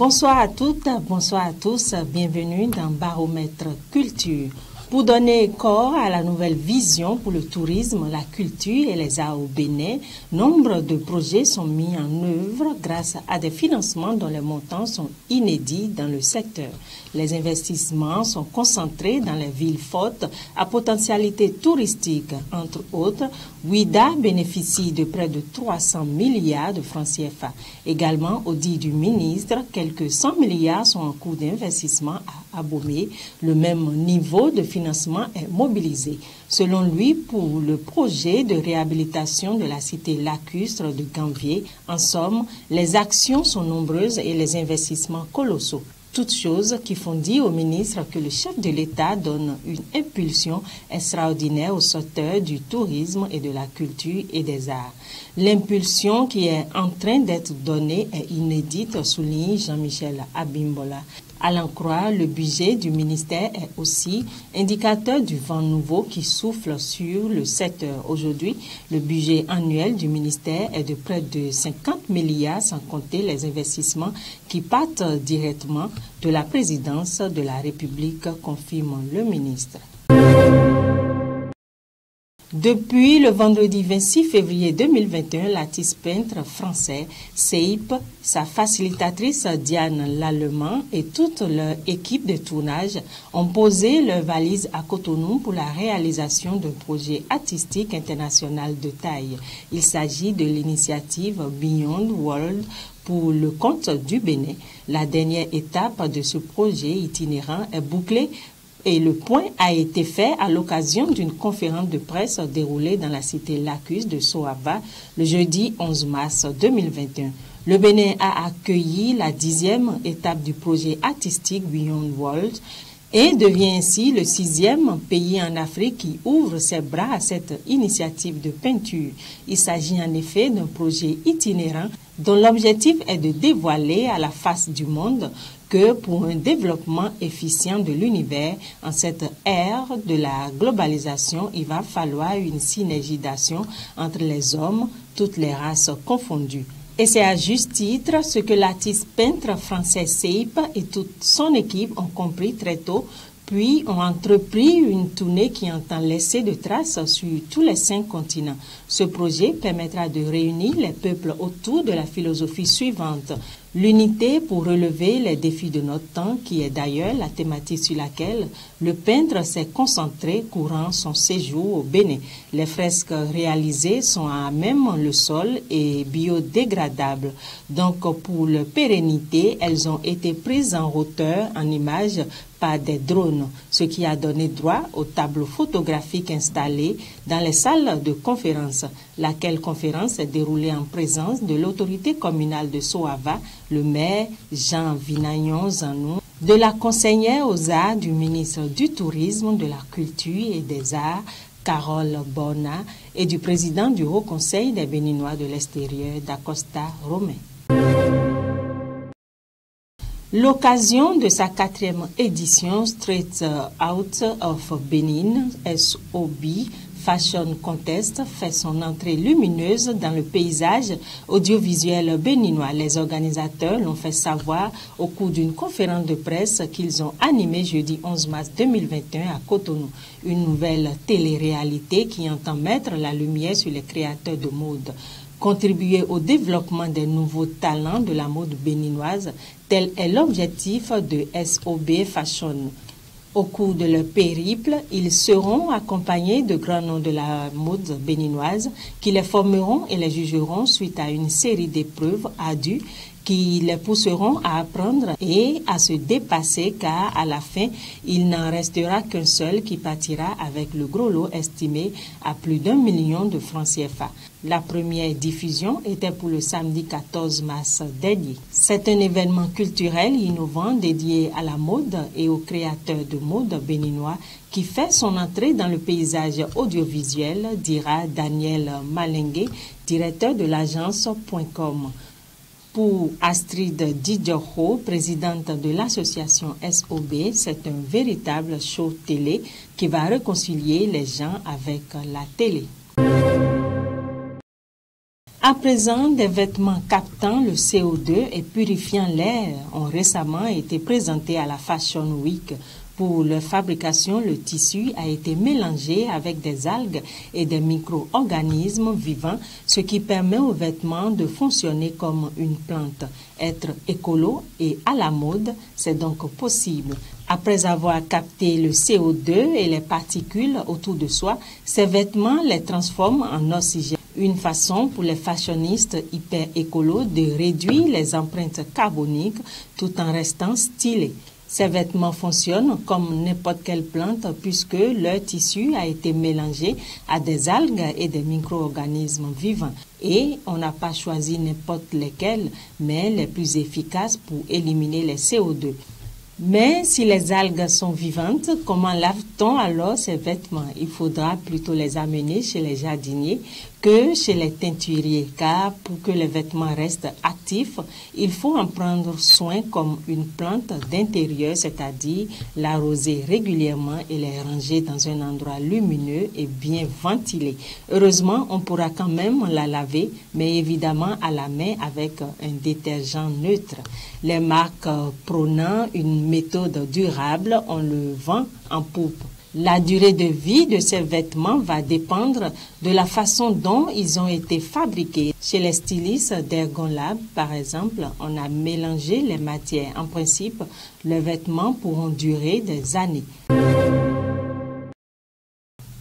Bonsoir à toutes, bonsoir à tous, bienvenue dans Baromètre Culture. Pour donner corps à la nouvelle vision pour le tourisme, la culture et les arts au Bénin, nombre de projets sont mis en œuvre grâce à des financements dont les montants sont inédits dans le secteur. Les investissements sont concentrés dans les villes fortes à potentialité touristique. Entre autres, Ouidah bénéficie de près de 300 milliards de francs CFA. Également, au dit du ministre, quelques 100 milliards sont en cours d'investissement à Abomey. Le même niveau de financement est mobilisé. Selon lui, pour le projet de réhabilitation de la cité lacustre de Gambier, en somme, les actions sont nombreuses et les investissements colossaux. Toutes choses qui font dire au ministre que le chef de l'État donne une impulsion extraordinaire au secteur du tourisme et de la culture et des arts. L'impulsion qui est en train d'être donnée est inédite, souligne Jean-Michel Abimbola. À l'en croire, le budget du ministère est aussi indicateur du vent nouveau qui souffle sur le secteur. Aujourd'hui, le budget annuel du ministère est de près de 50 milliards, sans compter les investissements qui partent directement de la présidence de la République, confirme le ministre. Depuis le vendredi 26 février 2021, l'artiste peintre français Seip, sa facilitatrice Diane Lallemand et toute leur équipe de tournage ont posé leurs valises à Cotonou pour la réalisation d'un projet artistique international de taille. Il s'agit de l'initiative Beyond World pour le compte du Bénin. La dernière étape de ce projet itinérant est bouclée et le point a été fait à l'occasion d'une conférence de presse déroulée dans la cité lacustre de Soava le jeudi 11 mars 2021. Le Bénin a accueilli la 10e étape du projet artistique Beyond World et devient ainsi le 6e pays en Afrique qui ouvre ses bras à cette initiative de peinture. Il s'agit en effet d'un projet itinérant dont l'objectif est de dévoiler à la face du monde que pour un développement efficient de l'univers, en cette ère de la globalisation, il va falloir une synergie d'action entre les hommes, toutes les races confondues. Et c'est à juste titre ce que l'artiste peintre français Seip et toute son équipe ont compris très tôt, puis ont entrepris une tournée qui entend laisser de traces sur tous les 5 continents. Ce projet permettra de réunir les peuples autour de la philosophie suivante: l'unité pour relever les défis de notre temps, qui est d'ailleurs la thématique sur laquelle le peintre s'est concentré courant son séjour au Bénin. Les fresques réalisées sont à même le sol et biodégradables. Donc, pour leur pérennité, elles ont été prises en hauteur, en images, par des drones, ce qui a donné droit aux tableaux photographiques installés dans les salles de conférence. Laquelle conférence est déroulée en présence de l'autorité communale de Soava, le maire Jean Vinagnon Zanou, de la conseillère aux arts du ministre du Tourisme, de la Culture et des Arts, Carole Borna, et du président du Haut Conseil des Béninois de l'extérieur, D'Acosta Romain. L'occasion de sa 4e édition Street Out of Benin, SOB Fashion Contest, fait son entrée lumineuse dans le paysage audiovisuel béninois. Les organisateurs l'ont fait savoir au cours d'une conférence de presse qu'ils ont animée jeudi 11 mars 2021 à Cotonou. Une nouvelle télé-réalité qui entend mettre la lumière sur les créateurs de mode. Contribuer au développement des nouveaux talents de la mode béninoise, tel est l'objectif de SOB Fashion. Au cours de leur périple, ils seront accompagnés de grands noms de la mode béninoise qui les formeront et les jugeront suite à une série d'épreuves ardues qui les pousseront à apprendre et à se dépasser, car à la fin, il n'en restera qu'un seul qui partira avec le gros lot estimé à plus d'1 million de francs CFA. La première diffusion était pour le samedi 14 mars dernier. C'est un événement culturel innovant dédié à la mode et aux créateurs de mode béninois qui fait son entrée dans le paysage audiovisuel, dira Daniel Malengue, directeur de l'agence .com. Pour Astrid Didjoro, présidente de l'association SOB, c'est un véritable show télé qui va réconcilier les gens avec la télé. À présent, des vêtements captant le CO2 et purifiant l'air ont récemment été présentés à la Fashion Week. Pour leur fabrication, le tissu a été mélangé avec des algues et des micro-organismes vivants, ce qui permet aux vêtements de fonctionner comme une plante. Être écolo et à la mode, c'est donc possible. Après avoir capté le CO2 et les particules autour de soi, ces vêtements les transforment en oxygène. Une façon pour les fashionistes hyper écolos de réduire les empreintes carboniques tout en restant stylés. Ces vêtements fonctionnent comme n'importe quelle plante puisque leur tissu a été mélangé à des algues et des micro-organismes vivants. Et on n'a pas choisi n'importe lesquels, mais les plus efficaces pour éliminer les CO2. Mais si les algues sont vivantes, comment lave-t-on alors ces vêtements? Il faudra plutôt les amener chez les jardiniers que chez les teinturiers, car pour que les vêtements restent actifs, il faut en prendre soin comme une plante d'intérieur, c'est-à-dire l'arroser régulièrement et les ranger dans un endroit lumineux et bien ventilé. Heureusement, on pourra quand même la laver, mais évidemment à la main avec un détergent neutre. Les marques prônant une méthode durable, on le vend en poupe. La durée de vie de ces vêtements va dépendre de la façon dont ils ont été fabriqués. Chez les stylistes d'Ergon Lab, par exemple, on a mélangé les matières. En principe, les vêtements pourront durer des années.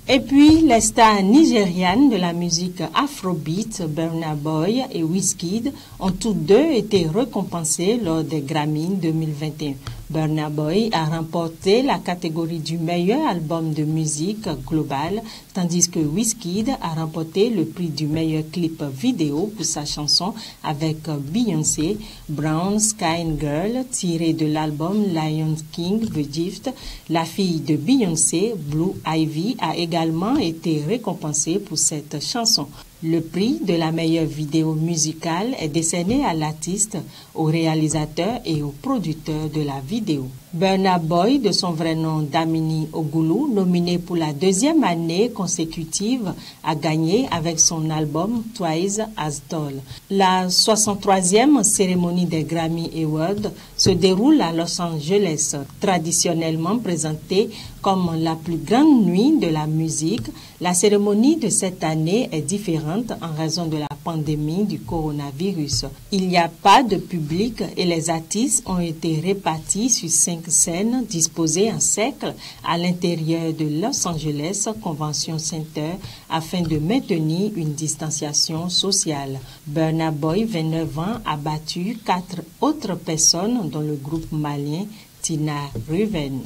Et puis, les stars nigérianes de la musique Afrobeat, Burna Boy et Wizkid, ont tous deux été récompensés lors des Grammy 2021. Burna Boy a remporté la catégorie du meilleur album de musique globale, tandis que Wizkid a remporté le prix du meilleur clip vidéo pour sa chanson avec Beyoncé, Brown Sky Girl, tiré de l'album Lion King The Gift. La fille de Beyoncé, Blue Ivy, a également été récompensée pour cette chanson. Le prix de la meilleure vidéo musicale est décerné à l'artiste, au réalisateur et au producteur de la vidéo. Burna Boy, de son vrai nom Damini Ogulu, nominé pour la deuxième année consécutive, a gagné avec son album Twice as Tall. La 63e cérémonie des Grammy Awards se déroule à Los Angeles, traditionnellement présentée comme la plus grande nuit de la musique. La cérémonie de cette année est différente en raison de la pandémie du coronavirus. Il n'y a pas de public et les artistes ont été répartis sur 5 scènes disposées en cercle à l'intérieur de Los Angeles Convention Center afin de maintenir une distanciation sociale. Burna Boy, 29 ans, a battu 4 autres personnes dont le groupe malien Tina Ruven.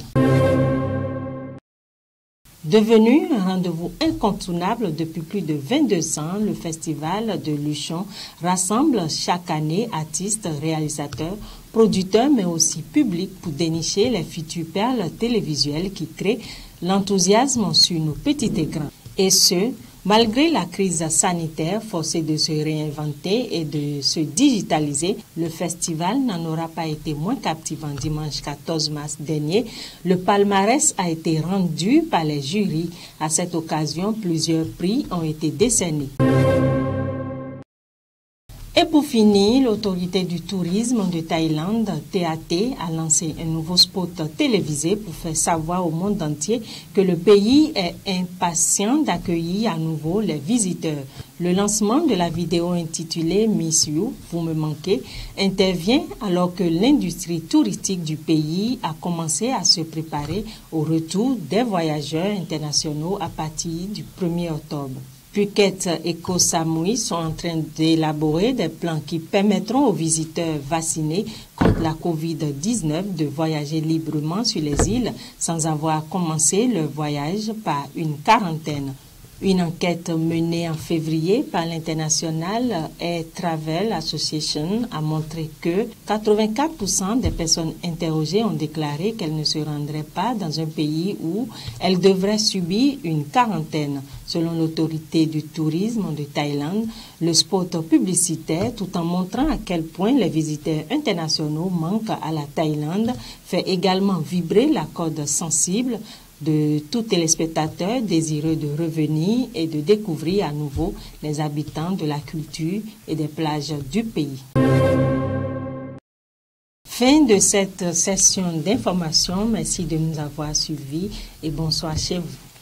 Devenu un rendez-vous incontournable depuis plus de 22 ans, le festival de Luchon rassemble chaque année artistes, réalisateurs, producteurs, mais aussi public pour dénicher les futures perles télévisuelles qui créent l'enthousiasme sur nos petits écrans. Et ce, malgré la crise sanitaire forcée de se réinventer et de se digitaliser, le festival n'en aura pas été moins captivant. Dimanche 14 mars dernier, le palmarès a été rendu par les jurys. À cette occasion, plusieurs prix ont été décernés. Et pour finir, l'autorité du tourisme de Thaïlande, TAT, a lancé un nouveau spot télévisé pour faire savoir au monde entier que le pays est impatient d'accueillir à nouveau les visiteurs. Le lancement de la vidéo intitulée Miss You, vous me manquez, intervient alors que l'industrie touristique du pays a commencé à se préparer au retour des voyageurs internationaux à partir du 1er octobre. Phuket et Koh Samui sont en train d'élaborer des plans qui permettront aux visiteurs vaccinés contre la COVID-19 de voyager librement sur les îles sans avoir commencé leur voyage par une quarantaine. Une enquête menée en février par l'International Air Travel Association a montré que 84% des personnes interrogées ont déclaré qu'elles ne se rendraient pas dans un pays où elles devraient subir une quarantaine. Selon l'autorité du tourisme de Thaïlande, le spot publicitaire, tout en montrant à quel point les visiteurs internationaux manquent à la Thaïlande, fait également vibrer la corde sensible de tout téléspectateur désireux de revenir et de découvrir à nouveau les habitants de la culture et des plages du pays. Fin de cette session d'information. Merci de nous avoir suivis et bonsoir chez vous.